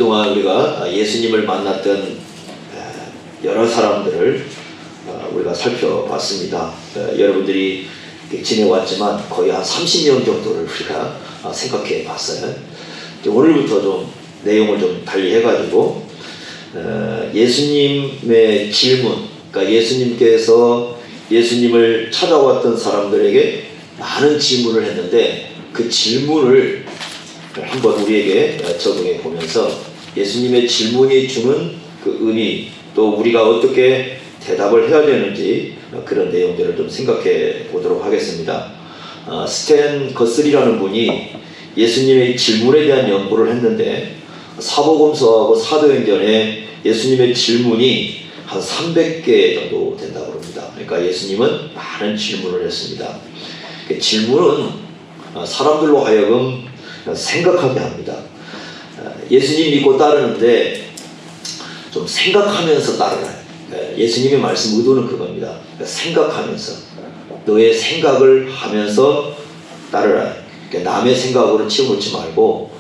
그동안 우리가 예수님을 만났던 여러 사람들을 우리가 살펴봤습니다. 여러분들이 지내왔지만 거의 한 30명 정도를 우리가 생각해 봤어요. 오늘부터 좀 내용을 좀 달리 해가지고 예수님의 질문, 그러니까 예수님께서 예수님을 찾아왔던 사람들에게 많은 질문을 했는데 그 질문을 한번 우리에게 적용해 보면서 예수님의 질문이 주는 그 의미, 또 우리가 어떻게 대답을 해야 되는지 그런 내용들을 좀 생각해 보도록 하겠습니다. 스탠 거슬이라는 분이 예수님의 질문에 대한 연구를 했는데 사복음서하고 사도행전에 예수님의 질문이 한 300개 정도 된다고 합니다. 그러니까 예수님은 많은 질문을 했습니다. 질문은 사람들로 하여금 생각하게 합니다. 예수님 믿고 따르는데 좀 생각하면서 따르라. 예수님의 말씀 의도는 그겁니다. 생각하면서, 너의 생각을 하면서 따르라. 남의 생각으로 치우놓지 말고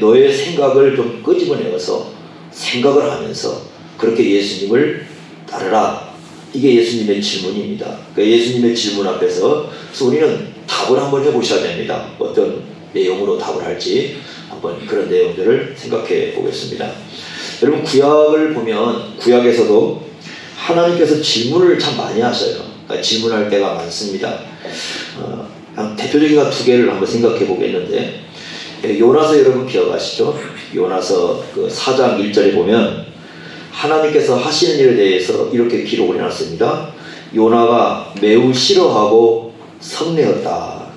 너의 생각을 좀 끄집어내어서 생각을 하면서 그렇게 예수님을 따르라. 이게 예수님의 질문입니다. 예수님의 질문 앞에서 우리는 답을 한번 해보셔야 됩니다. 어떤 내용으로 답을 할지 한번 그런 내용들을 생각해 보겠습니다. 여러분, 구약을 보면 구약에서도 하나님께서 질문을 참 많이 하셔요. 그러니까 질문할 때가 많습니다. 대표적인 두 개를 한번 생각해 보겠는데, 요나서 여러분 기억하시죠? 요나서 그 4장 1절에 보면 하나님께서 하시는 일에 대해서 이렇게 기록을 해놨습니다. 요나가 매우 싫어하고 성내었다.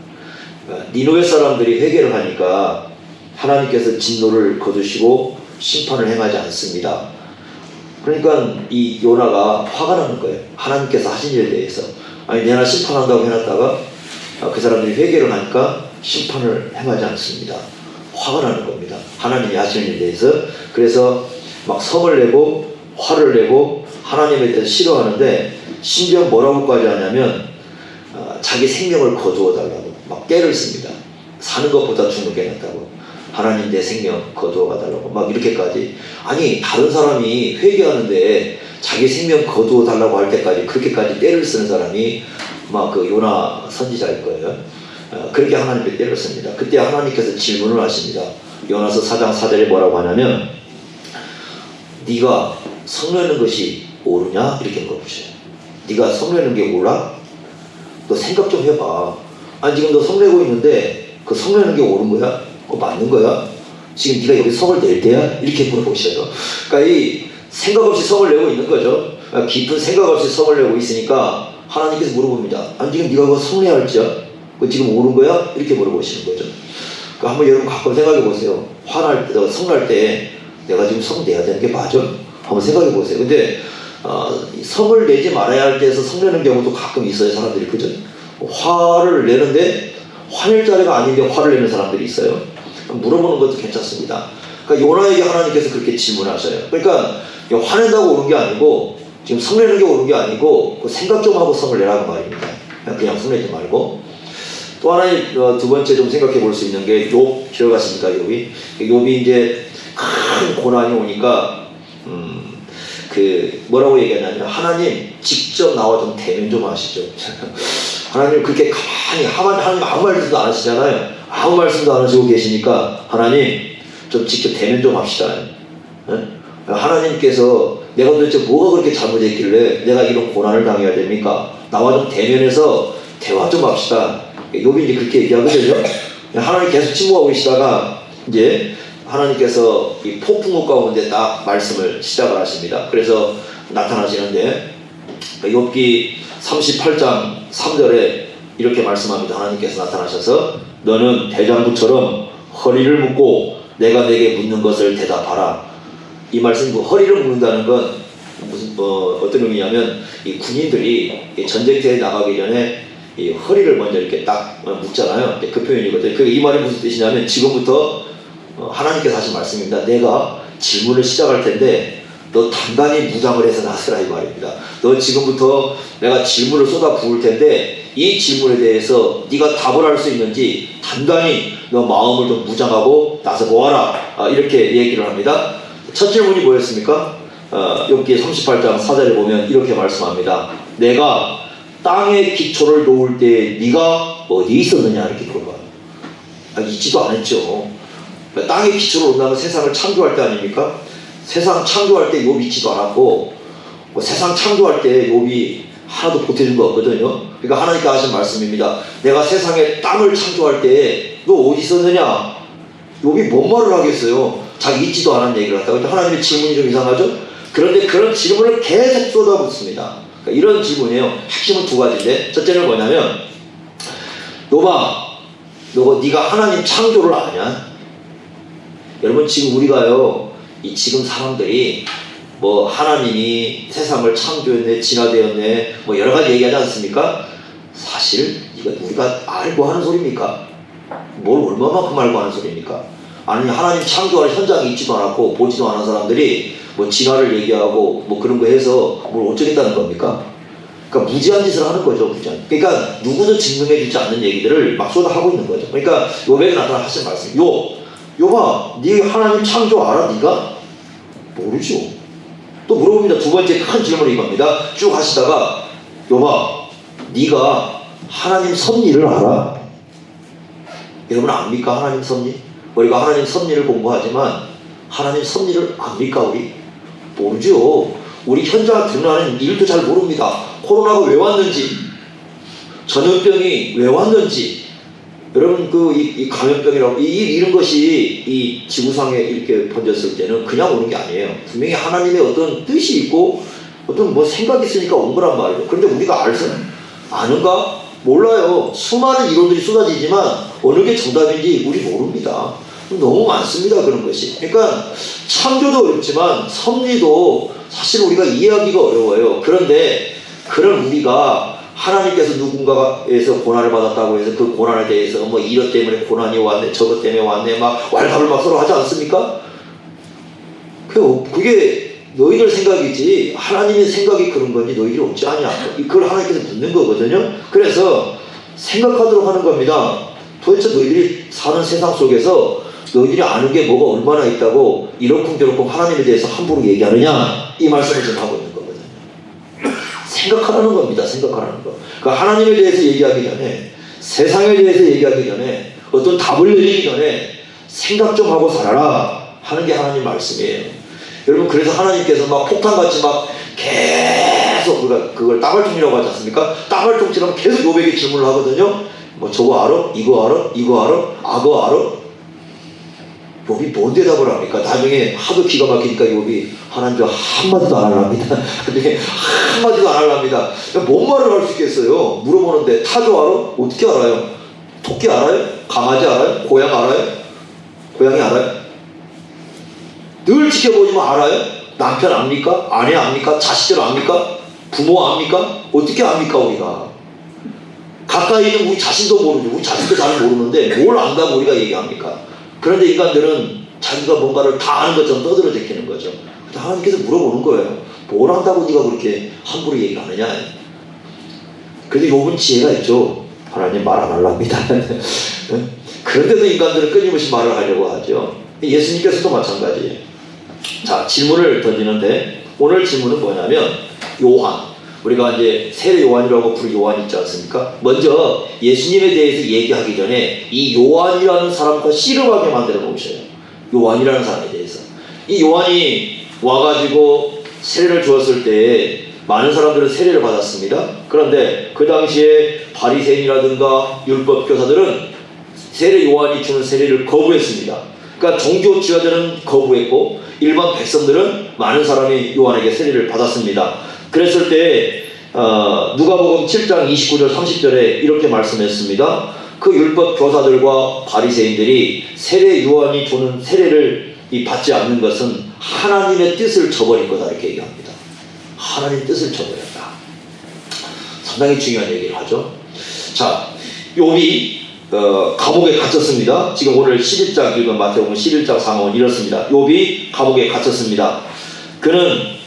니느웨 사람들이 회개를 하니까 하나님께서 진노를 거두시고 심판을 행하지 않습니다. 그러니까 이 요나가 화가 나는 거예요. 하나님께서 하신 일에 대해서. 내가 심판한다고 해놨다가 그 사람들이 회개를 하니까 심판을 행하지 않습니다. 화가 나는 겁니다. 하나님이 하시는 일에 대해서. 그래서 막 성을 내고 화를 내고 하나님에 대해서 싫어하는데, 심지어 뭐라고까지 하냐면 자기 생명을 거두어 달라고 막 깨를 씁니다. 사는 것보다 죽는 게 낫다고. 하나님 내 생명 거두어 가달라고 막 이렇게까지. 아니, 다른 사람이 회개하는데 자기 생명 거두어 달라고 할 때까지 그렇게까지 때를 쓰는 사람이 막 그 요나 선지자일 거예요. 그렇게 하나님께 때를 씁니다. 그때 하나님께서 질문을 하십니다. 요나서 4장 4절에 뭐라고 하냐면, 네가 성내는 것이 옳으냐? 이렇게 물어보셔요. 네가 성내는 게 몰라? 너 생각 좀 해봐. 아니, 지금 너 성내고 있는데 그 성내는 게 옳은 거야? 그거 맞는 거야? 지금 네가 여기 성을 낼 때야? 이렇게 물어보셔요. 그러니까 이 생각 없이 성을 내고 있는 거죠. 깊은 생각 없이 성을 내고 있으니까 하나님께서 물어봅니다. 아니, 지금 네가 그거 성내야 할지야? 그거 지금 옳은 거야? 이렇게 물어보시는 거죠. 그러니까 한번 여러분 가끔 생각해 보세요. 화날 때, 성날 때 내가 지금 성 내야 되는 게 맞아? 한번 생각해 보세요. 근데 성을 내지 말아야 할 때에서 성 내는 경우도 가끔 있어요. 사람들이. 그죠? 화를 내는데 화낼 자리가 아닌데 화를 내는 사람들이 있어요. 물어보는 것도 괜찮습니다. 그러니까 요나에게 하나님께서 그렇게 질문하셔요. 그러니까 화낸다고 오는 게 아니고, 지금 성내는 게 오는 게 아니고 생각 좀 하고 성을 내라는 말입니다. 그냥 성내지 말고. 또 하나 두 번째 좀 생각해 볼 수 있는 게 욥 기억하십니까? 욥이 이제 큰 고난이 오니까 뭐라고 얘기하냐면, 하나님 직접 나와 좀 대면 좀 하시죠. 하나님 그렇게 가만히 하나님 아무 말씀도 안 하시잖아요. 아무 말씀도 안 하시고 계시니까 하나님 좀 직접 대면 좀 합시다. 하나님께서 내가 도대체 뭐가 그렇게 잘못했길래 내가 이런 고난을 당해야 됩니까? 나와 좀 대면해서 대화 좀 합시다. 욥이 이제 그렇게 얘기하거든요. 하나님 계속 침묵하고 계시다가 이제 하나님께서 이 폭풍우 가운데 딱 말씀을 시작을 하십니다. 그래서 나타나시는데, 욥기 38장 3절에 이렇게 말씀합니다. 하나님께서 나타나셔서 너는 대장부처럼 허리를 묶고 내가 내게 묻는 것을 대답하라. 이 말씀, 허리를 묶는다는 건 무슨 어떤 의미냐면, 이 군인들이 전쟁터에 나가기 전에 이 허리를 먼저 이렇게 딱 묶잖아요. 그 표현이거든요. 이 말이 무슨 뜻이냐면, 지금부터 하나님께서 하신 말씀입니다. 내가 질문을 시작할 텐데 너 단단히 무장을 해서 나서라, 이 말입니다. 너 지금부터 내가 질문을 쏟아 부을 텐데 이 질문에 대해서 네가 답을 할 수 있는지 단단히 너 마음을 좀 무장하고 나서 보아라. 이렇게 얘기를 합니다. 첫 질문이 뭐였습니까? 욥기 38장 4절에 보면 이렇게 말씀합니다. 내가 땅에 기초를 놓을 때 네가 어디 있었느냐 이렇게 물어봐요. 있지도 않았죠. 땅에 기초를 놓는다면 세상을 창조할 때 아닙니까? 세상 창조할 때 욥이 있지도 않았고 세상 창조할 때 욥이 하나도 보태준 거 없거든요. 그러니까 하나님께 하신 말씀입니다. 내가 세상에 땅을 창조할 때 너 어디 있었느냐? 욥이 뭔 말을 하겠어요? 자기 있지도 않은 얘기를 했다고. 하나님의 질문이 좀 이상하죠? 그런데 그런 질문을 계속 쏟아붓습니다. 그러니까 이런 질문이에요. 핵심은 두 가지인데, 첫째는 뭐냐면 욥아, 네가 하나님 창조를 아냐? 여러분, 지금 우리가요, 이 지금 사람들이 뭐 하나님이 세상을 창조했네, 진화되었네, 뭐 여러 가지 얘기하지 않습니까? 사실 이거 우리가 알고 하는 소리입니까? 뭘 얼마만큼 알고 하는 소리입니까? 아니, 하나님 창조할 현장에 있지도 않았고 보지도 않은 사람들이 뭐 진화를 얘기하고 뭐 그런 거 해서 뭘 어쩌겠다는 겁니까? 그러니까 무지한 짓을 하는 거죠, 무지한. 그러니까 누구도 증명해주지 않는 얘기들을 막 쏟아하고 있는 거죠. 그러니까 욥에게 나타나 하신 말씀, 욥아, 네 하나님 창조 알아? 네가? 모르죠. 또 물어봅니다. 두 번째 큰 질문이 이겁니다. 쭉 하시다가 욥아, 네가 하나님 섭리를 알아? 여러분 압니까? 하나님 섭리? 우리가 하나님 섭리를 공부하지만 하나님 섭리를 압니까? 우리? 모르죠. 우리 현장 드러나는 일도 잘 모릅니다. 코로나가 왜 왔는지, 전염병이 왜 왔는지, 여러분 이 감염병이라고 이런 것이 이 지구상에 이렇게 번졌을 때는 그냥 오는 게 아니에요. 분명히 하나님의 어떤 뜻이 있고 어떤 뭐 생각이 있으니까 온 거란 말이에요. 그런데 우리가 아는가? 몰라요. 수많은 이론들이 쏟아지지만 어느 게 정답인지 우리 모릅니다. 너무 많습니다, 그런 것이. 그러니까 창조도 어렵지만 섭리도 사실 우리가 이해하기가 어려워요. 그런데 그런 우리가 하나님께서 누군가에서 고난을 받았다고 해서 그 고난에 대해서 뭐 이것 때문에 고난이 왔네, 저것 때문에 왔네, 막 왈가불 막 서로 하지 않습니까? 그게 너희들 생각이지 하나님의 생각이 그런 건지 너희들이 어찌 아냐, 그걸 하나님께서 묻는 거거든요. 그래서 생각하도록 하는 겁니다. 도대체 너희들이 사는 세상 속에서 너희들이 아는 게 뭐가 얼마나 있다고 이러쿵저러쿵 하나님에 대해서 함부로 얘기하느냐, 이 말씀을 지금 하고 있는 거거든요. 생각하라는 겁니다. 생각하라는 거. 그러니까 하나님에 대해서 얘기하기 전에, 세상에 대해서 얘기하기 전에, 어떤 답을 내리기 전에 생각 좀 하고 살아라 하는 게 하나님 말씀이에요. 여러분, 그래서 하나님께서 막 폭탄같이 막 계속 그걸 따발총이라고 하지 않습니까? 따발총처럼 계속 욥에게 질문을 하거든요. 뭐 저거 알아? 이거 알아? 이거 알아? 악어 알아? 욥이 뭔 대답을 합니까? 나중에 하도 기가 막히니까 욥이 하나님 한마디도 안 하랍니다. 나중에 한마디도 안 하랍니다. 뭔 말을 할 수 있겠어요? 물어보는데 타조 알아? 어떻게 알아요? 토끼 알아요? 강아지 알아요? 고양 알아요? 고양이 알아요? 늘 지켜보지만 알아요? 남편 압니까? 아내 압니까? 자식들 압니까? 부모 압니까? 어떻게 압니까 우리가? 가까이 있는 우리 자신도 모르죠. 우리 자신도 잘 모르는데 뭘 안다고 우리가 얘기합니까? 그런데 인간들은 자기가 뭔가를 다 아는 것처럼 떠들어 제끼는 거죠. 하나님께서 물어보는 거예요. 뭘 안다고 네가 그렇게 함부로 얘기하느냐? 그런데 욥은 지혜가 있죠. 하나님 말 안 하랍니다. 그런데도 인간들은 끊임없이 말을 하려고 하죠. 예수님께서도 마찬가지예요. 자, 질문을 던지는데 오늘 질문은 뭐냐면 요한, 우리가 이제 세례 요한이라고 부르는 요한이 있지 않습니까? 먼저 예수님에 대해서 얘기하기 전에 이 요한이라는 사람과 씨름하게 만들어 놓으셔요. 요한이라는 사람에 대해서. 이 요한이 와가지고 세례를 주었을 때 많은 사람들은 세례를 받았습니다. 그런데 그 당시에 바리새인이라든가 율법 교사들은 세례 요한이 주는 세례를 거부했습니다. 그러니까 종교 지도자들은 거부했고 일반 백성들은 많은 사람이 요한에게 세례를 받았습니다. 그랬을 때 누가복음 7장 29절 30절에 이렇게 말씀했습니다. 그 율법 교사들과 바리새인들이 세례 요한이 주는 세례를 받지 않는 것은 하나님의 뜻을 저버린 거다 이렇게 얘기합니다. 하나님의 뜻을 저버렸다. 상당히 중요한 얘기를 하죠. 자, 욥이 감옥에 갇혔습니다. 지금 오늘 11장 읽은 마태복음 11장 상황은 이렇습니다. 욥이 감옥에 갇혔습니다. 그는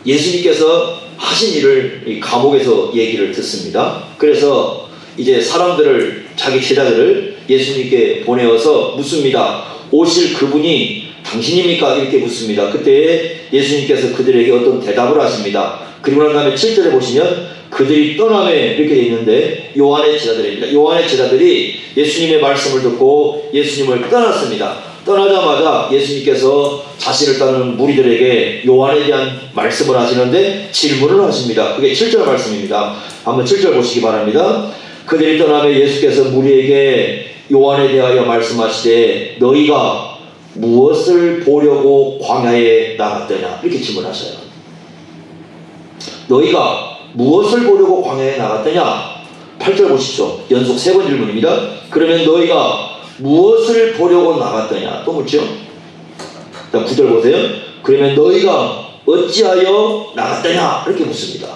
예수님께서 하신 일을 이 감옥에서 얘기를 듣습니다. 그래서 이제 사람들을, 자기 제자들을 예수님께 보내어서 묻습니다. 오실 그분이 당신입니까? 이렇게 묻습니다. 그때 예수님께서 그들에게 어떤 대답을 하십니다. 그리고 난 다음에 7절에 보시면 그들이 떠남에 이렇게 되어 있는데 요한의 제자들입니다. 요한의 제자들이 예수님의 말씀을 듣고 예수님을 떠났습니다. 떠나자마자 예수님께서 자신을 따르는 무리들에게 요한에 대한 말씀을 하시는데 질문을 하십니다. 그게 7절 말씀입니다. 한번 7절 보시기 바랍니다. 그들이 떠나며 예수께서 무리에게 요한에 대하여 말씀하시되 너희가 무엇을 보려고 광야에 나갔더냐 이렇게 질문하셔요. 너희가 무엇을 보려고 광야에 나갔더냐? 8절 보시죠. 연속 3번 질문입니다. 그러면 너희가 무엇을 보려고 나갔더냐? 또 묻죠. 9절 보세요. 그러면 너희가 어찌하여 나갔더냐? 이렇게 묻습니다.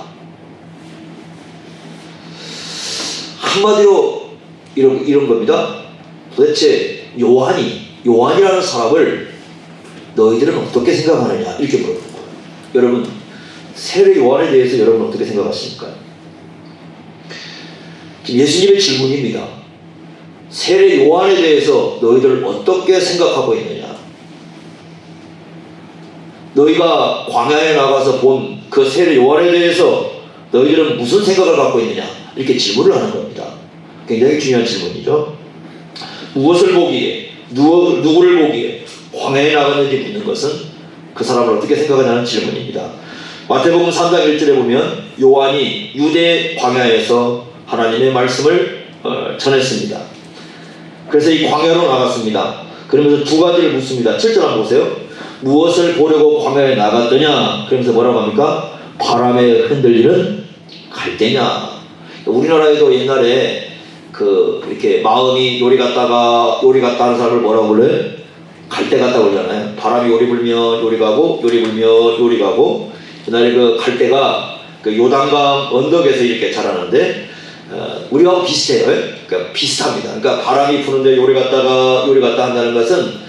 한마디로 이런 겁니다. 도대체 요한이라는 사람을 너희들은 어떻게 생각하느냐? 이렇게 물어보는 거예요. 여러분, 세례 요한에 대해서 여러분 어떻게 생각하십니까? 지금 예수님의 질문입니다. 세례 요한에 대해서 너희들 어떻게 생각하고 있느냐? 너희가 광야에 나가서 본 그 세례 요한에 대해서 너희들은 무슨 생각을 갖고 있느냐? 이렇게 질문을 하는 겁니다. 굉장히 중요한 질문이죠. 무엇을 보기에, 누구를 보기에 광야에 나갔는지 묻는 것은 그 사람을 어떻게 생각하냐는 질문입니다. 마태복음 3장 1절에 보면 요한이 유대 광야에서 하나님의 말씀을 전했습니다. 그래서 이 광야로 나갔습니다. 그러면서 두 가지를 묻습니다. 7절 한번 보세요. 무엇을 보려고 광야에 나갔더냐? 그러면서 뭐라고 합니까? 바람에 흔들리는 갈대냐? 우리나라에도 옛날에 이렇게 마음이 요리 갔다 하는 사람을 뭐라고 불러요? 갈대 갔다 그러잖아요. 바람이 요리 불면 요리 가고, 요리 불면 요리 가고. 옛날에 그 갈대가 그 요단강 언덕에서 이렇게 자라는데, 우리하고 비슷해요. 그러니까 비슷합니다. 그러니까 바람이 부는데 요리 갔다 한다는 것은,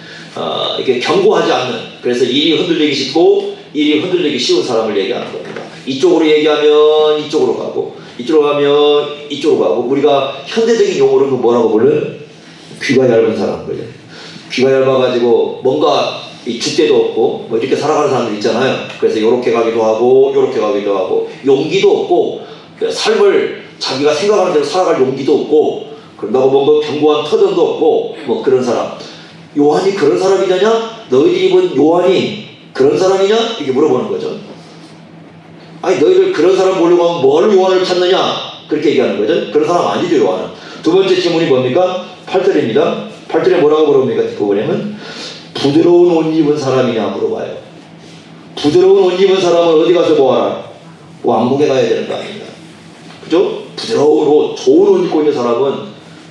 이렇게 경고하지 않는, 그래서 일이 흔들리기 쉽고, 일이 흔들리기 쉬운 사람을 얘기하는 겁니다. 이쪽으로 얘기하면 이쪽으로 가고, 이쪽으로 가면 이쪽으로 가고. 우리가 현대적인 용어로 뭐라고 불러요? 귀가 얇은 사람 그래요. 귀가 얇아가지고 뭔가 이 줏대도 없고 뭐 이렇게 살아가는 사람들 있잖아요. 그래서 요렇게 가기도 하고 요렇게 가기도 하고 용기도 없고 삶을 자기가 생각하는 대로 살아갈 용기도 없고 그런다고 뭔가 견고한 터전도 없고 뭐 그런 사람. 요한이 그런 사람이냐냐? 너희들이 본 요한이 그런 사람이냐? 이렇게 물어보는 거죠. 아니 너희들 그런 사람 보려고 하면 뭘 요한을 찾느냐? 그렇게 얘기하는 거죠. 그런 사람 아니죠 요한은. 두 번째 질문이 뭡니까? 8절입니다. 8절에 뭐라고 물어봅니까? 뒷부분에는 부드러운 옷 입은 사람이냐 물어봐요. 부드러운 옷 입은 사람은 어디 가서 뭐하라? 왕궁에 가야 되는 거 아닙니까? 그죠? 부드러운 옷, 좋은 옷 입고 있는 사람은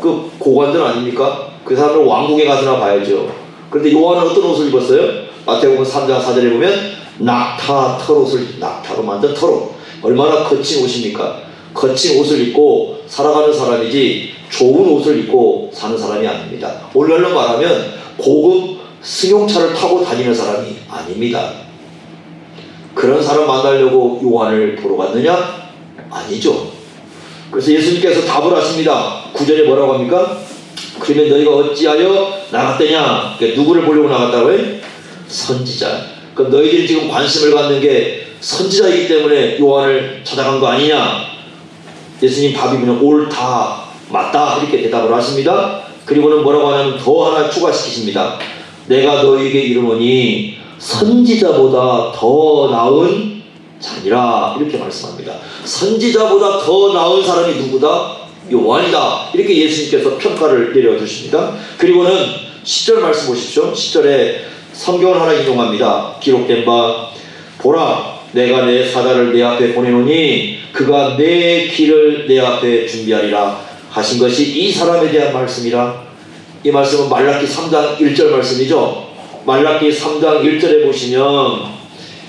그 고관들 아닙니까? 그 사람은 왕궁에 가서나 봐야죠. 그런데 요한은 어떤 옷을 입었어요? 마태복음 3장 4절에 보면 낙타 털옷을, 낙타로 만든 털옷. 얼마나 거친 옷입니까? 거친 옷을 입고 살아가는 사람이지 좋은 옷을 입고 사는 사람이 아닙니다. 오늘날로 말하면 고급 승용차를 타고 다니는 사람이 아닙니다. 그런 사람 만나려고 요한을 보러 갔느냐? 아니죠. 그래서 예수님께서 답을 하십니다. 9절에 뭐라고 합니까? 그러면 너희가 어찌하여 나갔더냐? 그러니까 누구를 보려고 나갔다고요? 선지자. 그럼 너희들이 지금 관심을 갖는 게 선지자이기 때문에 요한을 찾아간 거 아니냐? 예수님 답이면 옳다, 맞다 이렇게 대답을 하십니다. 그리고는 뭐라고 하냐면 더 하나 추가시키십니다. 내가 너희에게 이르노니 선지자보다 더 나은 자니라 이렇게 말씀합니다. 선지자보다 더 나은 사람이 누구다? 요한이다. 이렇게 예수님께서 평가를 내려주십니다. 그리고는 10절 말씀 보십시오. 10절에 성경을 하나 인용합니다. 기록된 바 보라 내가 내 사자를 내 앞에 보내노니 그가 내 길을 내 앞에 준비하리라 하신 것이 이 사람에 대한 말씀이라. 이 말씀은 말라기 3장 1절 말씀이죠. 말라기 3장 1절에 보시면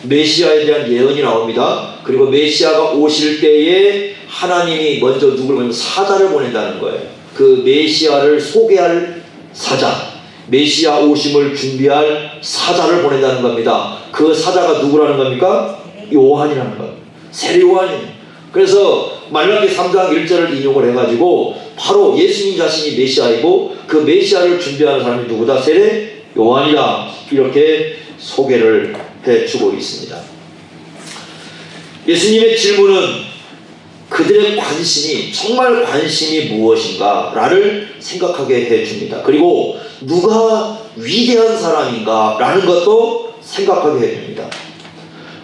메시아에 대한 예언이 나옵니다. 그리고 메시아가 오실 때에 하나님이 먼저 누구를 보내면 사자를 보낸다는 거예요. 그 메시아를 소개할 사자, 메시아 오심을 준비할 사자를 보낸다는 겁니다. 그 사자가 누구라는 겁니까? 요한이라는 겁니다. 세례 요한이에요. 그래서 말라기 3장 1절을 인용을 해가지고 바로 예수님 자신이 메시아이고 그 메시아를 준비하는 사람이 누구다? 세례 요한이다, 이렇게 소개를 해주고 있습니다. 예수님의 질문은 그들의 관심이, 정말 관심이 무엇인가 라를 생각하게 해줍니다. 그리고 누가 위대한 사람인가 라는 것도 생각하게 해줍니다.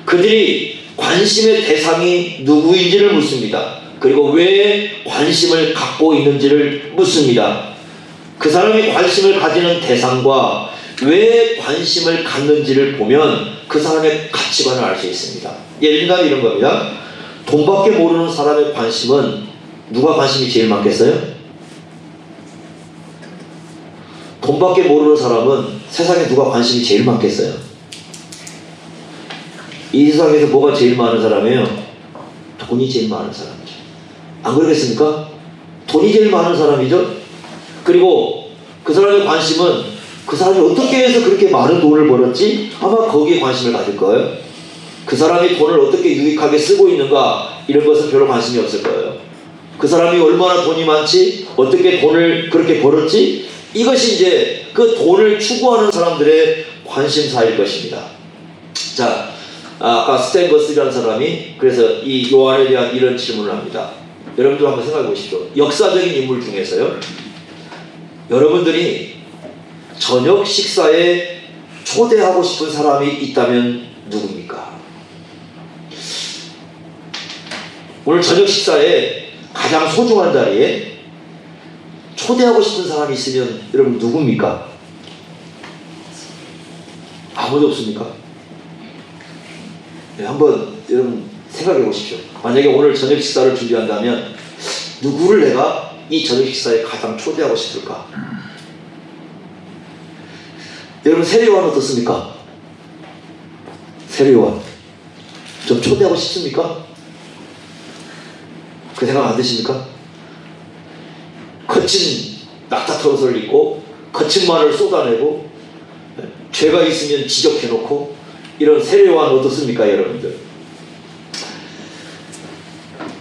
그들이 관심의 대상이 누구인지를 묻습니다. 그리고 왜 관심을 갖고 있는지를 묻습니다. 그 사람이 관심을 가지는 대상과 왜 관심을 갖는지를 보면 그 사람의 가치관을 알 수 있습니다. 예를 들면 이런 겁니다. 돈밖에 모르는 사람의 관심은 누가 관심이 제일 많겠어요? 돈밖에 모르는 사람은 세상에 누가 관심이 제일 많겠어요? 이 세상에서 뭐가 제일 많은 사람이에요? 돈이 제일 많은 사람이죠. 안 그러겠습니까? 돈이 제일 많은 사람이죠. 그리고 그 사람의 관심은 그 사람이 어떻게 해서 그렇게 많은 돈을 벌었지? 아마 거기에 관심을 가질 거예요. 그 사람이 돈을 어떻게 유익하게 쓰고 있는가, 이런 것은 별로 관심이 없을 거예요. 그 사람이 얼마나 돈이 많지? 어떻게 돈을 그렇게 벌었지? 이것이 이제 그 돈을 추구하는 사람들의 관심사일 것입니다. 자, 아까 스탠거스라는 사람이 그래서 이 요한에 대한 이런 질문을 합니다. 여러분들 한번 생각해 보십시오. 역사적인 인물 중에서요, 여러분들이 저녁 식사에 초대하고 싶은 사람이 있다면 누굽니까? 오늘 저녁 식사에 가장 소중한 자리에 초대하고 싶은 사람이 있으면 여러분 누굽니까? 아무도 없습니까? 네, 한번 여러분 생각해 보십시오. 만약에 오늘 저녁 식사를 준비한다면 누구를 내가 이 저녁 식사에 가장 초대하고 싶을까? 여러분 세례요한 어떻습니까? 세례요한 좀 초대하고 싶습니까? 그 생각 안 드십니까? 거친 낙타털옷을 입고 거친 말을 쏟아내고 죄가 있으면 지적해놓고 이런 세례요한 어떻습니까, 여러분들?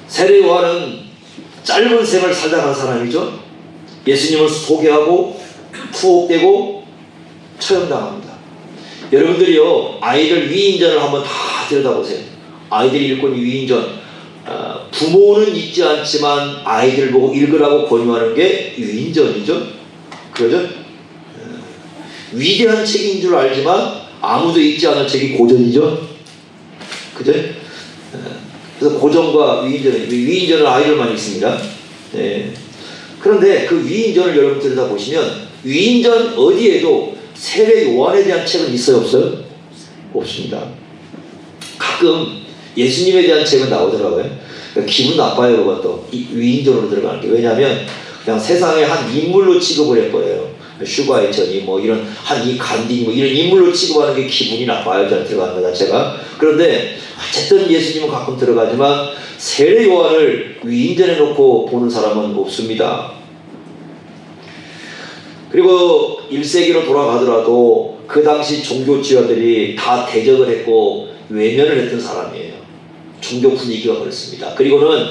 세례요한은 짧은 생을 살다 간 사람이죠. 예수님을 소개하고 투옥되고 처형당합니다. 여러분들이요, 아이들 위인전을 한번 다 들여다보세요. 아이들이 읽고 있는 위인전, 부모는 읽지 않지만 아이들 보고 읽으라고 권유하는 게 위인전이죠. 그러죠? 위대한 책인 줄 알지만 아무도 읽지 않은 책이 고전이죠. 그죠? 그래서 고전과 위인전은 아이들만 읽습니다. 네. 그런데 그 위인전을 여러분 들여다보시면 위인전 어디에도 세례 요한에 대한 책은 있어요, 없어요? 없습니다. 가끔 예수님에 대한 책은 나오더라고요. 기분 나빠요, 그것도. 위인전으로 들어가는 게. 왜냐하면 그냥 세상에 한 인물로 취급을 했거예요. 슈가이처니 뭐 이런 한 이 간디 뭐 이런 인물로 취급하는 게 기분이 나빠요, 저는 들어가는 것 자체가. 그런데 어쨌든 예수님은 가끔 들어가지만 세례 요한을 위인전에 놓고 보는 사람은 없습니다. 그리고 1세기로 돌아가더라도 그 당시 종교 지도자들이 다 대적을 했고 외면을 했던 사람이에요. 종교 분위기가 그렇습니다. 그리고는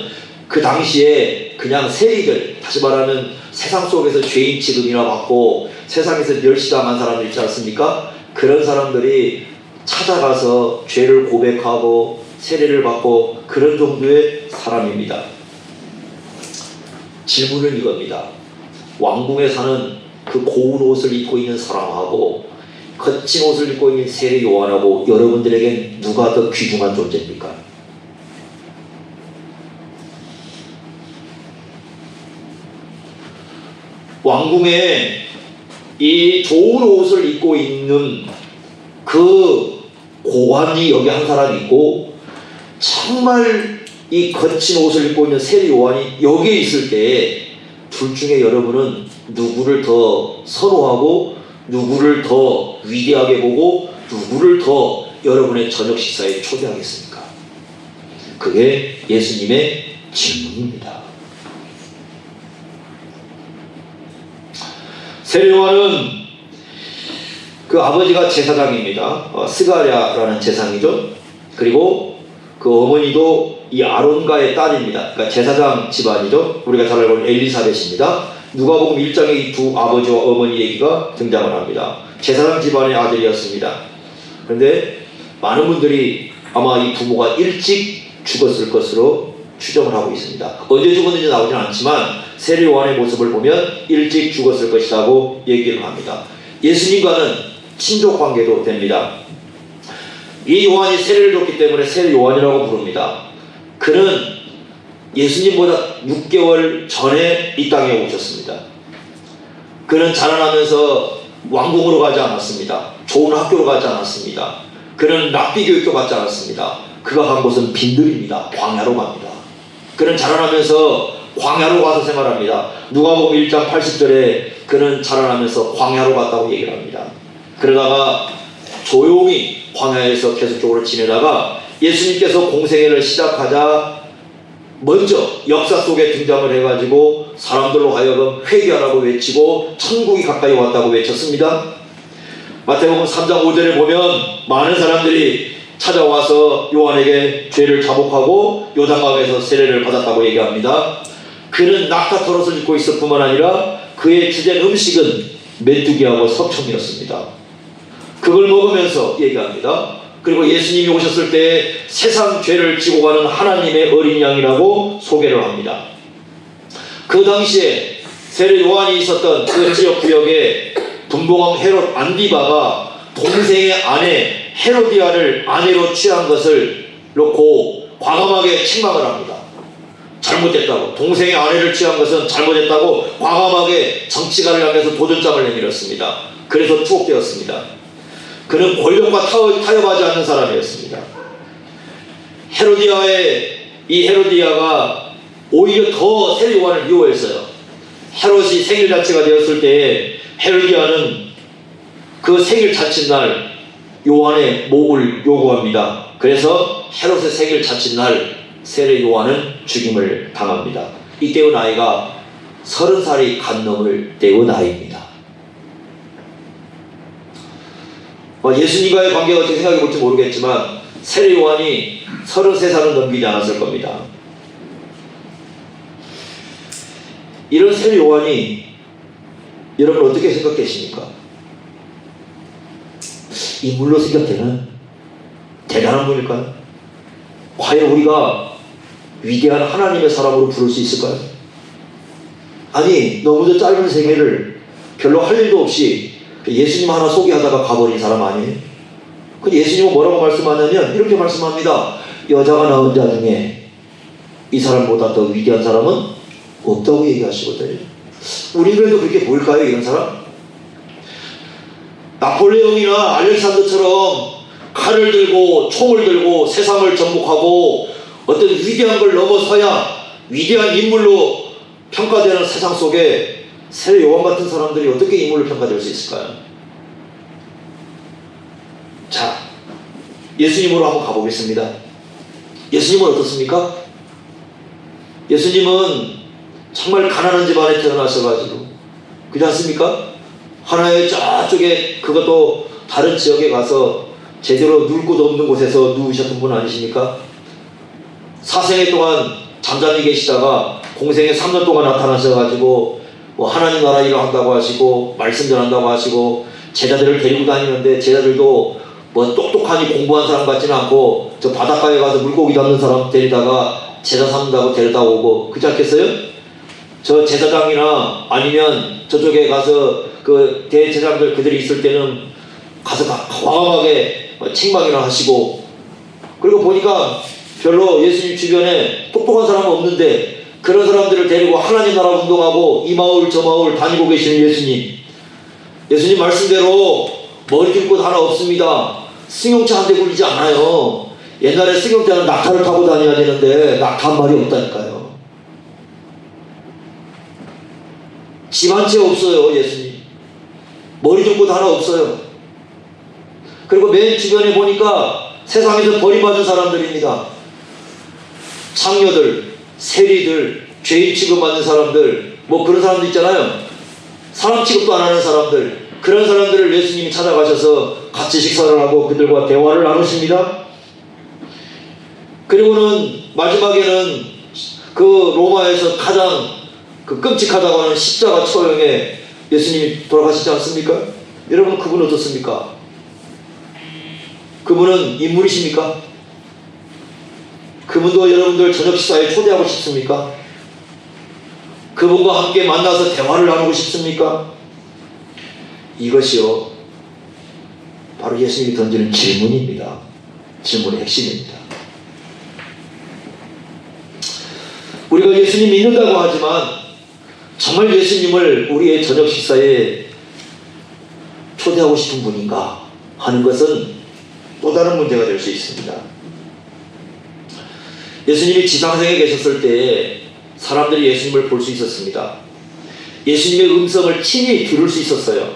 그 당시에 그냥 세리들, 다시 말하면 세상 속에서 죄인 취급이나 받고 세상에서 멸시당한 사람들 있지 않습니까? 그런 사람들이 찾아가서 죄를 고백하고 세례를 받고 그런 정도의 사람입니다. 질문은 이겁니다. 왕궁에 사는 그 고운 옷을 입고 있는 사람하고 거친 옷을 입고 있는 세례 요한하고 여러분들에겐 누가 더 귀중한 존재입니까? 왕궁에 이 좋은 옷을 입고 있는 그 고관이 여기 한 사람이 있고 정말 이 거친 옷을 입고 있는 세례 요한이 여기에 있을 때 둘 중에 여러분은 누구를 더 선호하고 누구를 더 위대하게 보고 누구를 더 여러분의 저녁 식사에 초대하겠습니까? 그게 예수님의 질문입니다. 세례 요한은 그 아버지가 제사장입니다. 스가랴라는 제사장이죠. 그리고 그 어머니도 이 아론가의 딸입니다. 그러니까 제사장 집안이죠. 우리가 잘 알고 있는 엘리사벳입니다. 누가복음 1장에 이 두 아버지와 어머니 얘기가 등장을 합니다. 제사장 집안의 아들이었습니다. 그런데 많은 분들이 아마 이 부모가 일찍 죽었을 것으로 추정을 하고 있습니다. 언제 죽었는지 나오진 않지만 세례 요한의 모습을 보면 일찍 죽었을 것이라고 얘기를 합니다. 예수님과는 친족 관계도 됩니다. 이 요한이 세례를 줬기 때문에 세례 요한이라고 부릅니다. 그는 예수님보다 6개월 전에 이 땅에 오셨습니다. 그는 자라나면서 왕궁으로 가지 않았습니다. 좋은 학교로 가지 않았습니다. 그는 랍비 교육도 받지 않았습니다. 그가 간 곳은 빈들입니다. 광야로 갑니다. 그는 자라나면서 광야로 가서 생활합니다. 누가복음 1장 80절에 그는 자라나면서 광야로 갔다고 얘기를 합니다. 그러다가 조용히 광야에서 계속적으로 지내다가 예수님께서 공생애를 시작하자 먼저 역사 속에 등장을 해가지고 사람들로 하여금 회개하라고 외치고 천국이 가까이 왔다고 외쳤습니다. 마태복음 3장 5절에 보면 많은 사람들이 찾아와서 요한에게 죄를 자복하고 요단강에서 세례를 받았다고 얘기합니다. 그는 낙타 털옷을 입고 있을 뿐만 아니라 그의 주된 음식은 메뚜기하고 석청이었습니다. 그걸 먹으면서 얘기합니다. 그리고 예수님이 오셨을 때 세상 죄를 지고 가는 하나님의 어린 양이라고 소개를 합니다. 그 당시에 세례 요한이 있었던 그 지역 구역에 분봉왕 헤롯 안디바가 동생의 아내 헤로디아를 아내로 취한 것을 놓고 과감하게 책망을 합니다. 잘못됐다고, 동생의 아내를 취한 것은 잘못됐다고 과감하게 정치가를 향해서 도전장을 내밀었습니다. 그래서 투옥되었습니다. 그는 권력과 타협하지 않는 사람이었습니다. 이 헤로디아가 오히려 더 세례 요한을 미워했어요. 헤롯이 생일 잔치가 되었을 때에 헤로디아는 그 생일 잔칫날 요한의 목을 요구합니다. 그래서 헤롯의 생일 잔칫날 세례 요한은 죽임을 당합니다. 이때의 나이가 30살이 간 넘을 때의 나이입니다. 예수님과의 관계가 어떻게 생각해 볼지 모르겠지만 세례 요한이 33살은 넘기지 않았을 겁니다. 이런 세례 요한이 여러분 어떻게 생각하십니까? 인물로 생각되는 대단한 분일까요? 과연 우리가 위대한 하나님의 사람으로 부를 수 있을까요? 아니, 너무도 짧은 생애를 별로 할 일도 없이 예수님 하나 소개하다가 가버린 사람 아니에요? 근데 예수님은 뭐라고 말씀하냐면 이렇게 말씀합니다. 여자가 낳은 자 중에 이 사람보다 더 위대한 사람은 없다고 얘기하시거든요. 우리들도 그렇게 보일까요, 이런 사람? 나폴레옹이나 알렉산더처럼 칼을 들고 총을 들고 세상을 정복하고 어떤 위대한 걸 넘어서야 위대한 인물로 평가되는 세상 속에 세례 요한 같은 사람들이 어떻게 인물로 평가될 수 있을까요? 자, 예수님으로 한번 가보겠습니다. 예수님은 어떻습니까? 예수님은 정말 가난한 집안에 태어나셔가지고, 그렇지 않습니까? 하나의 저쪽에, 그것도 다른 지역에 가서 제대로 누울 곳 없는 곳에서 누우셨던 분 아니십니까? 사생애 동안 잠잠히 계시다가 공생애 3년 동안 나타나셔가지고 하나님 나라 일을 한다고 하시고 말씀 전한다고 하시고 제자들을 데리고 다니는데 제자들도 똑똑하니 공부한 사람 같지는 않고 저 바닷가에 가서 물고기 잡는 사람 데리다가 제자 삼는다고 데려다 오고, 그렇지 않겠어요? 저 제사장이나 아니면 저쪽에 가서 그 대제사장들 그들이 있을 때는 가서 과감하게 책망이나 하시고, 그리고 보니까 별로 예수님 주변에 똑똑한 사람은 없는데 그런 사람들을 데리고 하나님 나라 운동하고 이 마을 저 마을 다니고 계시는 예수님 말씀대로 머리둘 곳 하나 없습니다. 승용차 한 대 굴리지 않아요. 옛날에 승용차는 낙타를 타고 다녀야 되는데 낙타 한 마리 없다니까요. 집 한 채 없어요. 예수님 머리둘 곳 하나 없어요. 그리고 맨 주변에 보니까 세상에서 버림받은 사람들입니다. 창녀들, 세리들, 죄인 취급받는 사람들, 그런 사람들 있잖아요. 사람 취급도 안 하는 사람들, 그런 사람들을 예수님이 찾아가셔서 같이 식사를 하고 그들과 대화를 나누십니다. 그리고는 마지막에는 그 로마에서 가장 끔찍하다고 하는 십자가 처형에 예수님이 돌아가시지 않습니까? 여러분, 그분 어떻습니까? 그분은 인물이십니까? 그분도 여러분들 저녁 식사에 초대하고 싶습니까? 그분과 함께 만나서 대화를 나누고 싶습니까? 이것이요, 바로 예수님이 던지는 질문입니다. 질문의 핵심입니다. 우리가 예수님 믿는다고 하지만 정말 예수님을 우리의 저녁 식사에 초대하고 싶은 분인가 하는 것은 또 다른 문제가 될 수 있습니다. 예수님이 지상생에 계셨을 때에 사람들이 예수님을 볼 수 있었습니다. 예수님의 음성을 친히 들을 수 있었어요.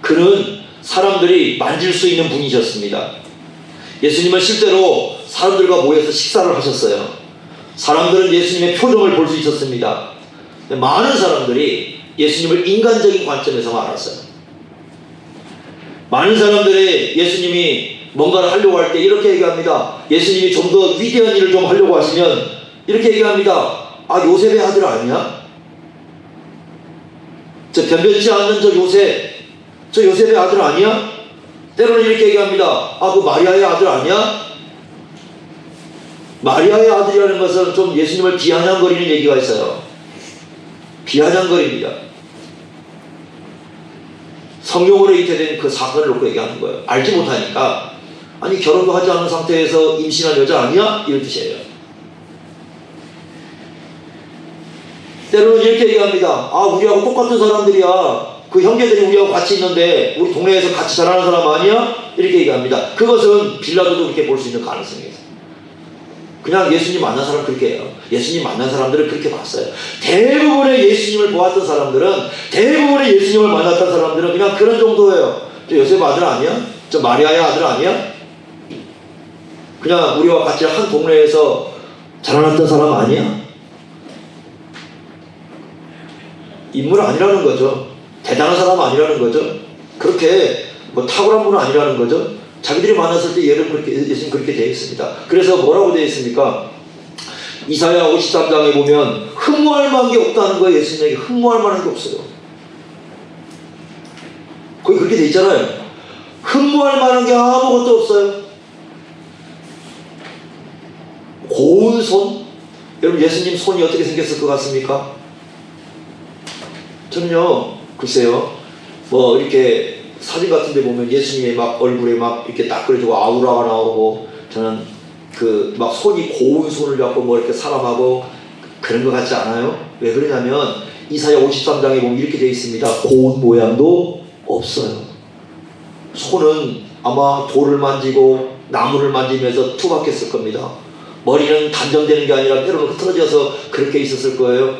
그는 사람들이 만질 수 있는 분이셨습니다. 예수님은 실제로 사람들과 모여서 식사를 하셨어요. 사람들은 예수님의 표정을 볼 수 있었습니다. 많은 사람들이 예수님을 인간적인 관점에서만 알았어요. 많은 사람들이 예수님이 뭔가를 하려고 할 때 이렇게 얘기합니다. 예수님이 좀 더 위대한 일을 좀 하려고 하시면 이렇게 얘기합니다. 아, 요셉의 아들 아니야? 저 변변치 않는 저 요셉의 아들 아니야? 때로는 이렇게 얘기합니다. 아, 그 마리아의 아들 아니야? 마리아의 아들이라는 것은 좀 예수님을 비아냥거리는 얘기가 있어요. 비아냥거립니다. 성령으로 잉태된 그 사건을 놓고 얘기하는 거예요. 알지 못하니까. 아니, 결혼도 하지 않은 상태에서 임신한 여자 아니야? 이런 뜻이에요. 때로는 이렇게 얘기합니다. 아, 우리하고 똑같은 사람들이야. 그 형제들이 우리하고 같이 있는데 우리 동네에서 같이 자라는 사람 아니야? 이렇게 얘기합니다. 그것은 빌라도도 그렇게 볼 수 있는 가능성이 있어요. 그냥 예수님 만난 사람 그렇게 해요. 예수님 만난 사람들은 그렇게 봤어요. 대부분의 예수님을 보았던 사람들은, 대부분의 예수님을 만났던 사람들은 그냥 그런 정도예요. 저 요셉 아들 아니야? 저 마리아의 아들 아니야? 그냥 우리와 같이 한 동네에서 자라났던 사람 아니야? 인물 아니라는 거죠. 대단한 사람 아니라는 거죠. 그렇게 뭐 탁월한 분은 아니라는 거죠. 자기들이 만났을 때 예수님 그렇게 되어 있습니다. 그래서 뭐라고 되어 있습니까? 이사야 53장에 보면 흠모할 만한 게 없다는 거예요. 예수님에게 흠모할 만한 게 없어요. 거기 그렇게 되어 있잖아요. 흠모할 만한 게 아무것도 없어요. 고운 손? 여러분, 예수님 손이 어떻게 생겼을 것 같습니까? 저는요, 글쎄요, 뭐 이렇게 사진 같은 데 보면 예수님의 막 얼굴에 막 이렇게 딱 그려지고 아우라가 나오고, 저는 그 막 손이 고운 손을 잡고 뭐 이렇게 사람하고 그런 것 같지 않아요? 왜 그러냐면 이사야 53장에 보면 이렇게 되어 있습니다. 고운 모양도 없어요. 손은 아마 돌을 만지고 나무를 만지면서 투박했을 겁니다. 머리는 단정되는 게 아니라 때로는 흐트러져서 그렇게 있었을 거예요.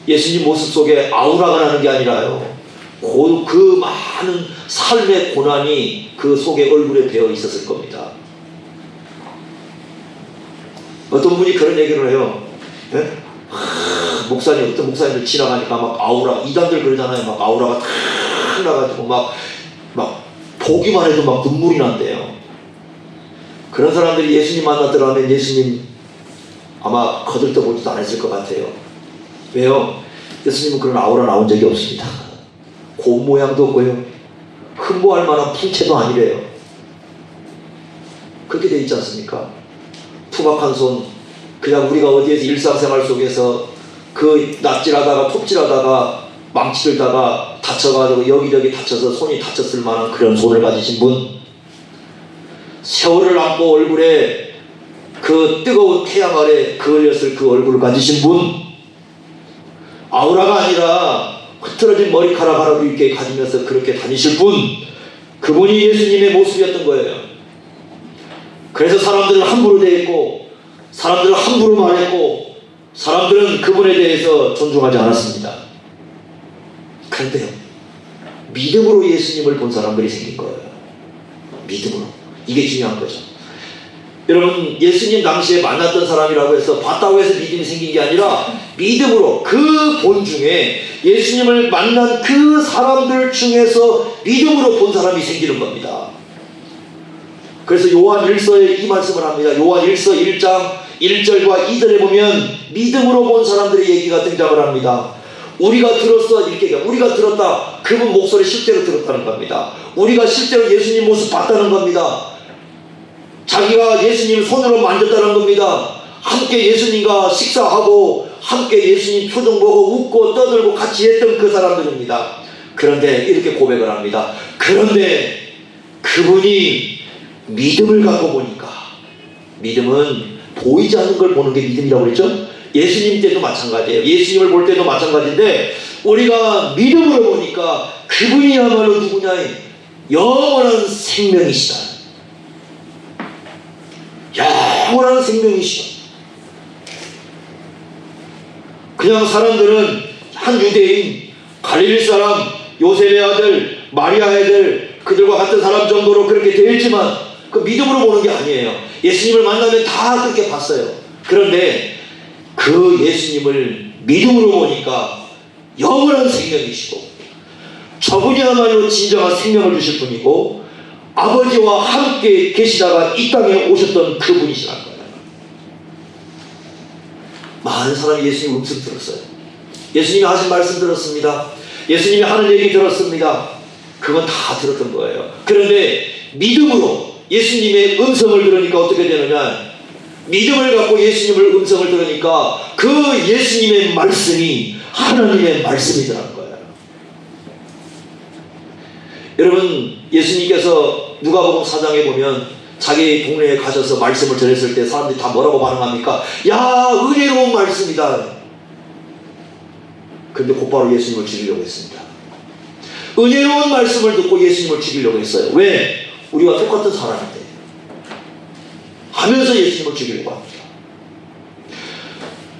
예수님 모습 속에 아우라가 나는 게 아니라요, 그 많은 삶의 고난이 그 속에 얼굴에 배어 있었을 겁니다. 어떤 분이 그런 얘기를 해요. 예? 어떤 목사님들 지나가니까 막 아우라, 이단들 그러잖아요. 막 아우라가 탁 나가지고 막 보기만 해도 막 눈물이 난대요. 그런 사람들이 예수님 만났더라면 예수님 아마 거들떠보지도 않았을 것 같아요. 왜요? 예수님은 그런 아우라 나온 적이 없습니다. 고운 모양도 없고요, 흠모할 만한 풍채도 아니래요. 그렇게 돼 있지 않습니까? 투박한 손, 그냥 우리가 어디에서 일상생활 속에서 그 납질하다가 톱질하다가 망치들다가 다쳐가지고 여기저기 다쳐서 손이 다쳤을 만한 그런 손을 가지신 분, 세월을 안고 얼굴에 그 뜨거운 태양 아래 그을렸을 그 얼굴을 가지신 분, 아우라가 아니라 흐트러진 머리카락 하나도 이렇게 가지면서 그렇게 다니실 분, 그분이 예수님의 모습이었던 거예요. 그래서 사람들은 함부로 대했고, 사람들은 함부로 말했고, 사람들은 그분에 대해서 존중하지 않았습니다. 그런데요, 믿음으로 예수님을 본 사람들이 생긴 거예요. 믿음으로. 이게 중요한 거죠. 여러분, 예수님 당시에 만났던 사람이라고 해서 봤다고 해서 믿음이 생긴 게 아니라 믿음으로, 그 본 중에 예수님을 만난 그 사람들 중에서 믿음으로 본 사람이 생기는 겁니다. 그래서 요한 1서에 이 말씀을 합니다. 요한 1서 1장 1절과 2절에 보면 믿음으로 본 사람들의 얘기가 등장을 합니다. 우리가 들었어, 이렇게 얘기해요. 우리가 들었다. 그분 목소리 실제로 들었다는 겁니다. 우리가 실제로 예수님 모습 봤다는 겁니다. 자기가 예수님 손으로 만졌다는 겁니다. 함께 예수님과 식사하고 함께 예수님 표정 보고 웃고 떠들고 같이 했던 그 사람들입니다. 그런데 이렇게 고백을 합니다. 그런데 그분이 믿음을 갖고 보니까, 믿음은 보이지 않는 걸 보는 게 믿음이라고 그랬죠? 예수님 때도 마찬가지예요. 예수님을 볼 때도 마찬가지인데 우리가 믿음으로 보니까 그분이야말로 누구냐? 영원한 생명이시다. 영원한 생명이시다. 그냥 사람들은 한 유대인, 갈릴리 사람, 요셉의 아들, 마리아의 아들, 그들과 같은 사람 정도로 그렇게 되어 있지만 그 믿음으로 보는 게 아니에요. 예수님을 만나면 다 그렇게 봤어요. 그런데 그 예수님을 믿음으로 보니까 영원한 생명이시고 저분이야말로 진정한 생명을 주실 분이고 아버지와 함께 계시다가 이 땅에 오셨던 그분이시라는 거예요. 많은 사람이 예수님 음성 들었어요. 예수님이 하신 말씀 들었습니다. 예수님이 하는 얘기 들었습니다. 그건 다 들었던 거예요. 그런데 믿음으로 예수님의 음성을 들으니까 어떻게 되느냐? 믿음을 갖고 예수님을 음성을 들으니까 그 예수님의 말씀이 하나님의 말씀이더라는 거예요. 여러분, 예수님께서 누가복음 4장에 보면 자기 동네에 가셔서 말씀을 전했을 때 사람들이 다 뭐라고 반응합니까? 야, 은혜로운 말씀이다. 그런데 곧바로 예수님을 죽이려고 했습니다. 은혜로운 말씀을 듣고 예수님을 죽이려고 했어요. 왜? 우리와 똑같은 사람인데 하면서 예수님을 죽이려고 합니다.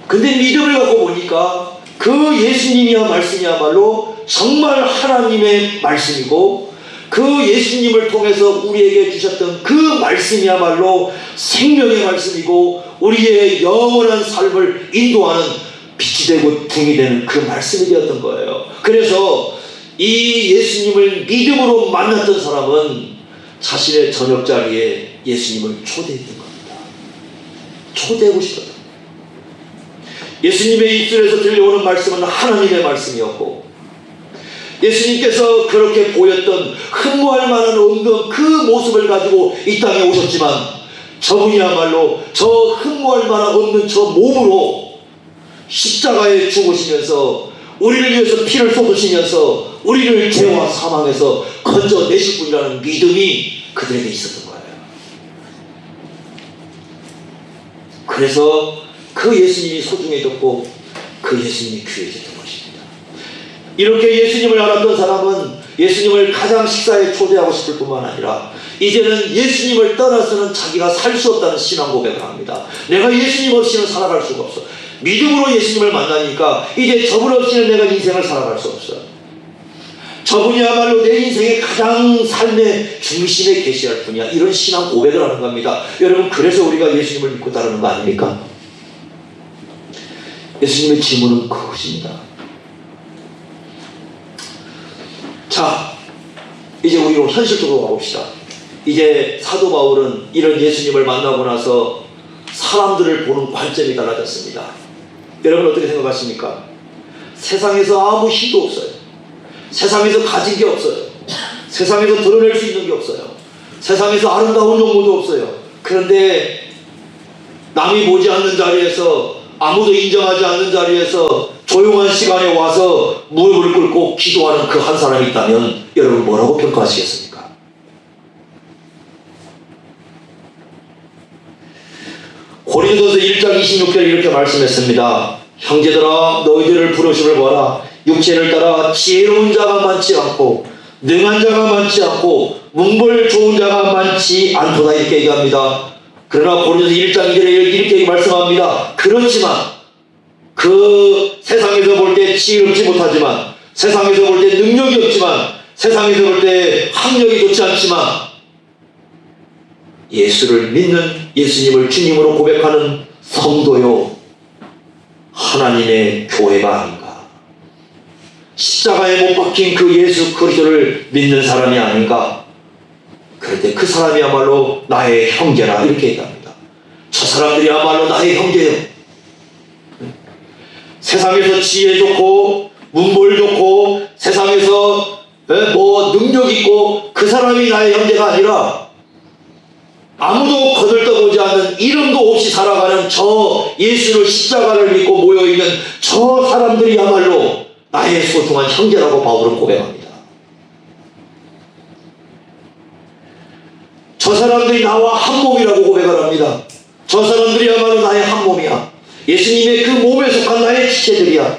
근데 믿음을 갖고 보니까 그 예수님이야 말씀이야말로 정말 하나님의 말씀이고 그 예수님을 통해서 우리에게 주셨던 그 말씀이야말로 생명의 말씀이고 우리의 영원한 삶을 인도하는 빛이 되고 등이 되는 그 말씀이 되었던 거예요. 그래서 이 예수님을 믿음으로 만났던 사람은 자신의 저녁자리에 예수님을 초대했던 겁니다. 초대하고 싶었다. 예수님의 입술에서 들려오는 말씀은 하나님의 말씀이었고 예수님께서 그렇게 보였던 흠모할 만한 없는 그 모습을 가지고 이 땅에 오셨지만 저분이야말로 저 흠모할 만한 없는 저 몸으로 십자가에 죽으시면서 우리를 위해서 피를 쏟으시면서 우리를 죄와 사망에서 건져내실 분이라는 믿음이 그들에게 있었던 거예요. 그래서 그 예수님이 소중해졌고 그 예수님이 귀해졌던 것입니다. 이렇게 예수님을 알았던 사람은 예수님을 가장 식사에 초대하고 싶을 뿐만 아니라 이제는 예수님을 떠나서는 자기가 살 수 없다는 신앙 고백을 합니다. 내가 예수님 없이는 살아갈 수가 없어. 믿음으로 예수님을 만나니까 이제 저분 없이는 내가 인생을 살아갈 수 없어요. 저분이야말로 내 인생의 가장 삶의 중심에 계셔야 할 분이야. 이런 신앙 고백을 하는 겁니다. 여러분, 그래서 우리가 예수님을 믿고 따르는 거 아닙니까? 예수님의 질문은 그것입니다. 자, 이제 우리로 현실적으로 가봅시다. 이제 사도 바울은 이런 예수님을 만나고 나서 사람들을 보는 관점이 달라졌습니다. 여러분 어떻게 생각하십니까? 세상에서 아무 힘도 없어요. 세상에서 가진 게 없어요. 세상에서 드러낼 수 있는 게 없어요. 세상에서 아름다운 용모도 없어요. 그런데 남이 보지 않는 자리에서 아무도 인정하지 않는 자리에서 조용한 시간에 와서 무릎을 꿇고 기도하는 그 한 사람이 있다면 여러분 뭐라고 평가하시겠습니까? 고린도서 1장 26절에 이렇게 말씀했습니다. 형제들아, 너희들을 부르심을 보라. 육체를 따라 지혜로운 자가 많지 않고 능한 자가 많지 않고 문벌 좋은 자가 많지 않도다, 이렇게 얘기합니다. 그러나 고린도서 1장 2절에 이렇게 말씀합니다. 그렇지만 그 세상에서 볼 때 지혜롭지 못하지만, 세상에서 볼 때 능력이 없지만, 세상에서 볼 때 학력이 좋지 않지만 예수를 믿는, 예수님을 주님으로 고백하는 성도요, 하나님의 교회가 아닌가, 십자가에 못 박힌 그 예수 그리스도를 믿는 사람이 아닌가. 그럴 때 그 사람이야말로 나의 형제라, 이렇게 얘기합니다. 저 사람들이야말로 나의 형제요. 세상에서 지혜 좋고 문벌 좋고 세상에서 능력 있고 그 사람이 나의 형제가 아니라 아무도 거들떠보지 않는 이름도 없이 살아가는 저 예수를 십자가를 믿고 모여있는 저 사람들이야말로 나의 소중한 형제라고 바울은 고백합니다. 저 사람들이 나와 한 몸이라고 고백을 합니다. 저 사람들이야말로 나의 한 몸이야. 예수님의 그 몸에 속한 나의 지체들이야.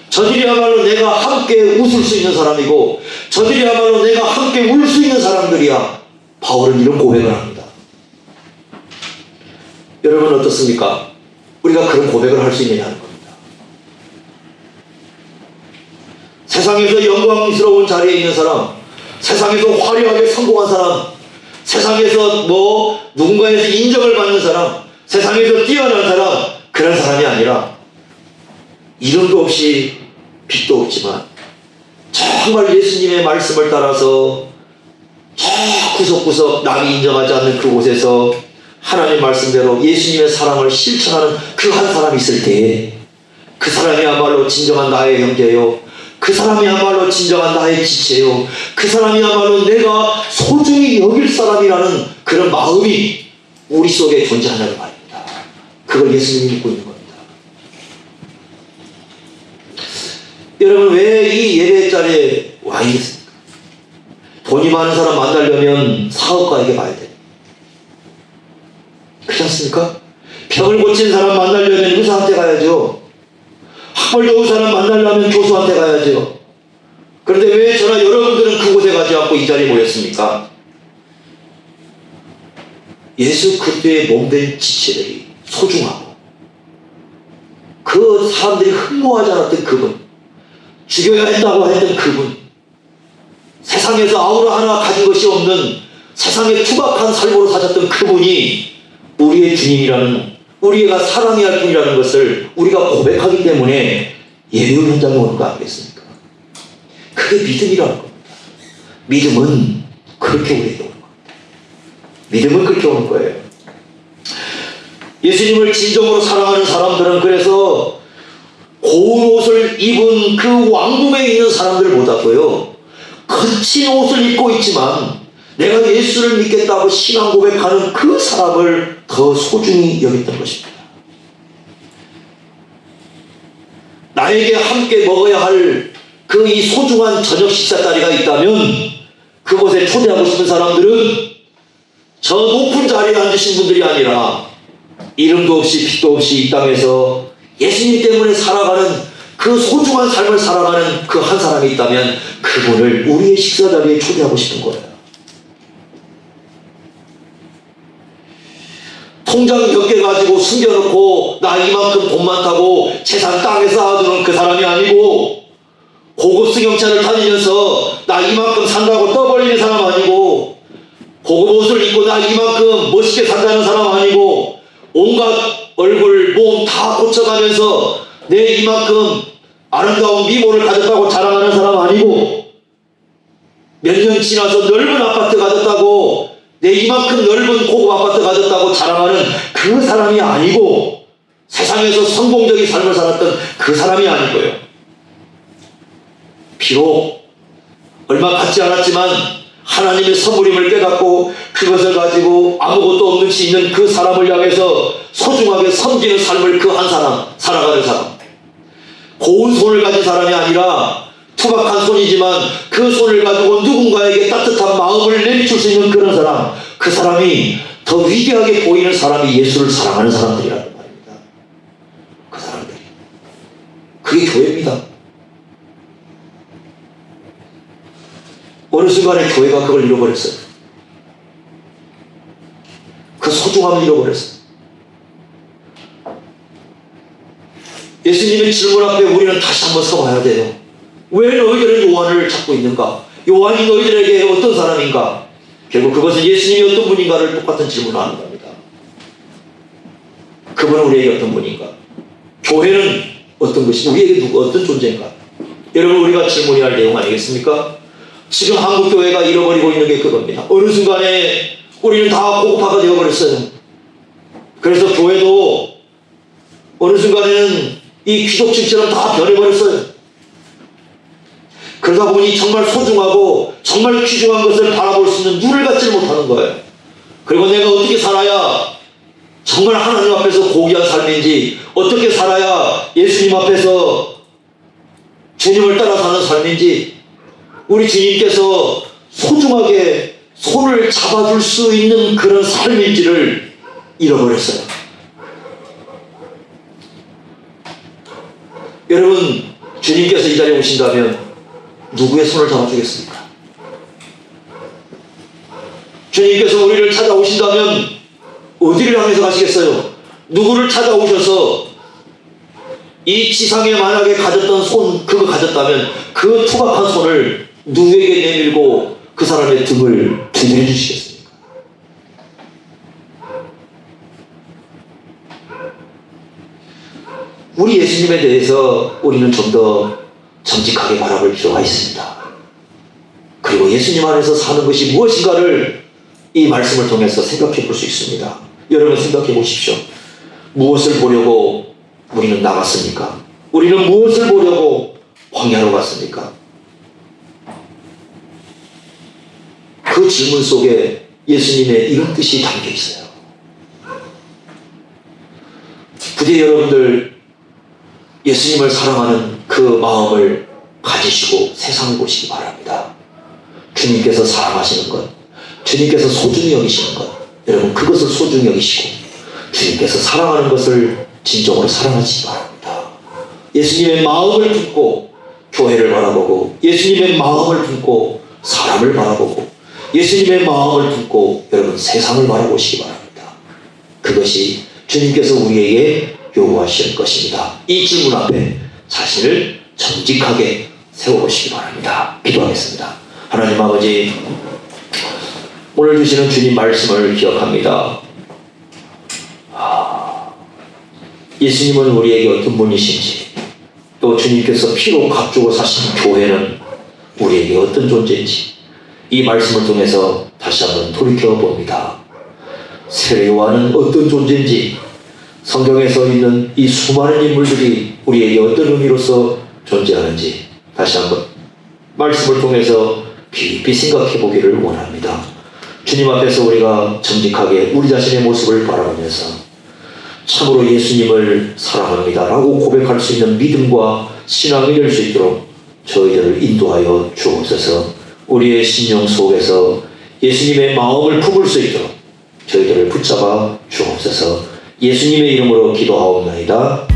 저들이야말로 내가 함께 웃을 수 있는 사람이고 저들이야말로 내가 함께 울 수 있는 사람들이야. 바울은 이런 고백을 합니다. 여러분 어떻습니까? 우리가 그런 고백을 할 수 있느냐는 겁니다. 세상에서 영광스러운 자리에 있는 사람, 세상에서 화려하게 성공한 사람, 세상에서 누군가에서 인정을 받는 사람, 세상에서 뛰어난 사람, 그런 사람이 아니라 이름도 없이 빛도 없지만 정말 예수님의 말씀을 따라서 저 구석구석 남이 인정하지 않는 그곳에서 하나님의 말씀대로 예수님의 사랑을 실천하는 그 한 사람이 있을 때에 그 사람이야말로 진정한 나의 형제요, 그 사람이야말로 진정한 나의 지체요, 그 사람이야말로 내가 소중히 여길 사람이라는 그런 마음이 우리 속에 존재하는 말입니다. 그걸 예수님이 믿고 있는 겁니다. 여러분 왜 이 예배 자리에 와 있습니까? 돈이 많은 사람 만나려면 사업가에게 가야 돼요. 그렇지 않습니까? 병을 고친 사람 만나려면 의사한테 가야죠. 학벌 좋은 사람 만나려면 교수한테 가야죠. 그런데 왜 저나 여러분들은 그곳에 가지 않고 이 자리에 모였습니까? 예수 그리스도의 몸된 지체들이 소중하고 그 사람들이 흠모하지 않았던 그분, 죽여야 했다고 했던 그분, 세상에서 아무나 하나 가진 것이 없는 세상에 투박한 삶으로 사셨던 그분이 우리의 주님이라는, 우리가 사랑해야 할 분이라는 것을 우리가 고백하기 때문에 예배 현장에 오는 거 아니겠습니까? 그게 믿음이라는 겁니다. 믿음은 그렇게 우리에게 오는 겁니다. 믿음은 그렇게 오는 거예요. 예수님을 진정으로 사랑하는 사람들은 그래서 고운 옷을 입은 그 왕궁에 있는 사람들보다도요, 거친 옷을 입고 있지만 내가 예수를 믿겠다고 신앙 고백하는 그 사람을 더 소중히 여겼던 것입니다. 나에게 함께 먹어야 할 그 이 소중한 저녁 식사 자리가 있다면 그곳에 초대하고 싶은 사람들은 저 높은 자리에 앉으신 분들이 아니라 이름도 없이 빛도 없이 이 땅에서 예수님 때문에 살아가는 그 소중한 삶을 살아가는 그 한 사람이 있다면 그분을 우리의 식사 자리에 초대하고 싶은 거예요. 통장 몇 개 가지고 숨겨놓고 나 이만큼 돈 많다고 재산 땅에 쌓아두는 그 사람이 아니고, 고급 승용차를 다니면서 나 이만큼 산다고 떠벌리는 사람 아니고, 고급 옷을 입고 나 이만큼 멋있게 산다는 사람 아니고, 온갖 얼굴 몸 다 고쳐가면서 내 이만큼 아름다운 미모를 가졌다고 자랑하는 사람 아니고, 몇 년 지나서 넓은 아파트 가졌다고, 내 이만큼 넓은 고급 아파트 가졌다고 자랑하는 그 사람이 아니고, 세상에서 성공적인 삶을 살았던 그 사람이 아니고요. 비록 얼마 받지 않았지만 하나님의 선물임을 깨닫고 그것을 가지고 아무것도 없는 시 있는 그 사람을 향해서 소중하게 섬기는 삶을 그 한 사람, 살아가는 사람, 고운 손을 가진 사람이 아니라 투박한 손이지만 그 손을 가지고 누군가에게 따뜻한 마음을 내비칠 수 있는 그런 사람, 그 사람이 더 위대하게 보이는 사람이 예수를 사랑하는 사람들이라는 말입니다. 그 사람들이, 그게 교회입니다. 어느 순간에 교회가 그걸 잃어버렸어요. 그 소중함을 잃어버렸어요. 예수님의 질문 앞에 우리는 다시 한번 서봐야 돼요. 왜 너희들은 요한을 찾고 있는가? 요한이 너희들에게 어떤 사람인가? 결국 그것은 예수님이 어떤 분인가를 똑같은 질문을 하는 겁니다. 그분은 우리에게 어떤 분인가? 교회는 어떤 것이, 우리에게 어떤 존재인가? 여러분, 우리가 질문해야 할 내용 아니겠습니까? 지금 한국교회가 잃어버리고 있는 게 그겁니다. 어느 순간에 우리는 다 고급화가 되어버렸어요. 그래서 교회도 어느 순간에는 이 귀족층처럼 다 변해버렸어요. 그러다 보니 정말 소중하고 정말 귀중한 것을 바라볼 수 있는 눈을 갖지 못하는 거예요. 그리고 내가 어떻게 살아야 정말 하나님 앞에서 고귀한 삶인지, 어떻게 살아야 예수님 앞에서 주님을 따라 사는 삶인지, 우리 주님께서 소중하게 손을 잡아줄 수 있는 그런 삶인지를 잃어버렸어요. 여러분, 주님께서 이 자리에 오신다면 누구의 손을 잡아주겠습니까? 주님께서 우리를 찾아오신다면 어디를 향해서 가시겠어요? 누구를 찾아오셔서 이 지상에 만약에 가졌던 손, 그거 가졌다면 그 투박한 손을 누구에게 내밀고 그 사람의 등을 두드려 주시겠습니까? 우리 예수님에 대해서 우리는 좀 더 정직하게 바라볼 필요가 있습니다. 그리고 예수님 안에서 사는 것이 무엇인가를 이 말씀을 통해서 생각해 볼 수 있습니다. 여러분 생각해 보십시오. 무엇을 보려고 우리는 나갔습니까? 우리는 무엇을 보려고 광야로 갔습니까? 그 질문 속에 예수님의 이런 뜻이 담겨 있어요. 부디 여러분들 예수님을 사랑하는 그 마음을 가지시고 세상을 보시기 바랍니다. 주님께서 사랑하시는 것, 주님께서 소중히 여기시는 것, 여러분 그것을 소중히 여기시고 주님께서 사랑하는 것을 진정으로 사랑하시기 바랍니다. 예수님의 마음을 품고 교회를 바라보고, 예수님의 마음을 품고 사람을 바라보고, 예수님의 마음을 품고 여러분 세상을 바라보시기 바랍니다. 그것이 주님께서 우리에게 요구하시는 것입니다. 이 질문 앞에 자신을 정직하게 세워보시기 바랍니다. 기도하겠습니다. 하나님 아버지, 오늘 주시는 주님 말씀을 기억합니다. 예수님은 우리에게 어떤 분이신지, 또 주님께서 피로 값주고 사신 교회는 우리에게 어떤 존재인지 이 말씀을 통해서 다시 한번 돌이켜봅니다. 세례요한은 어떤 존재인지, 성경에서 있는 이 수많은 인물들이 우리에게 어떤 의미로서 존재하는지 다시 한번 말씀을 통해서 깊이 생각해 보기를 원합니다. 주님 앞에서 우리가 정직하게 우리 자신의 모습을 바라보면서 참으로 예수님을 사랑합니다 라고 고백할 수 있는 믿음과 신앙이 될 수 있도록 저희들을 인도하여 주옵소서. 우리의 심령 속에서 예수님의 마음을 품을 수 있도록 저희들을 붙잡아 주옵소서. 예수님의 이름으로 기도하옵나이다.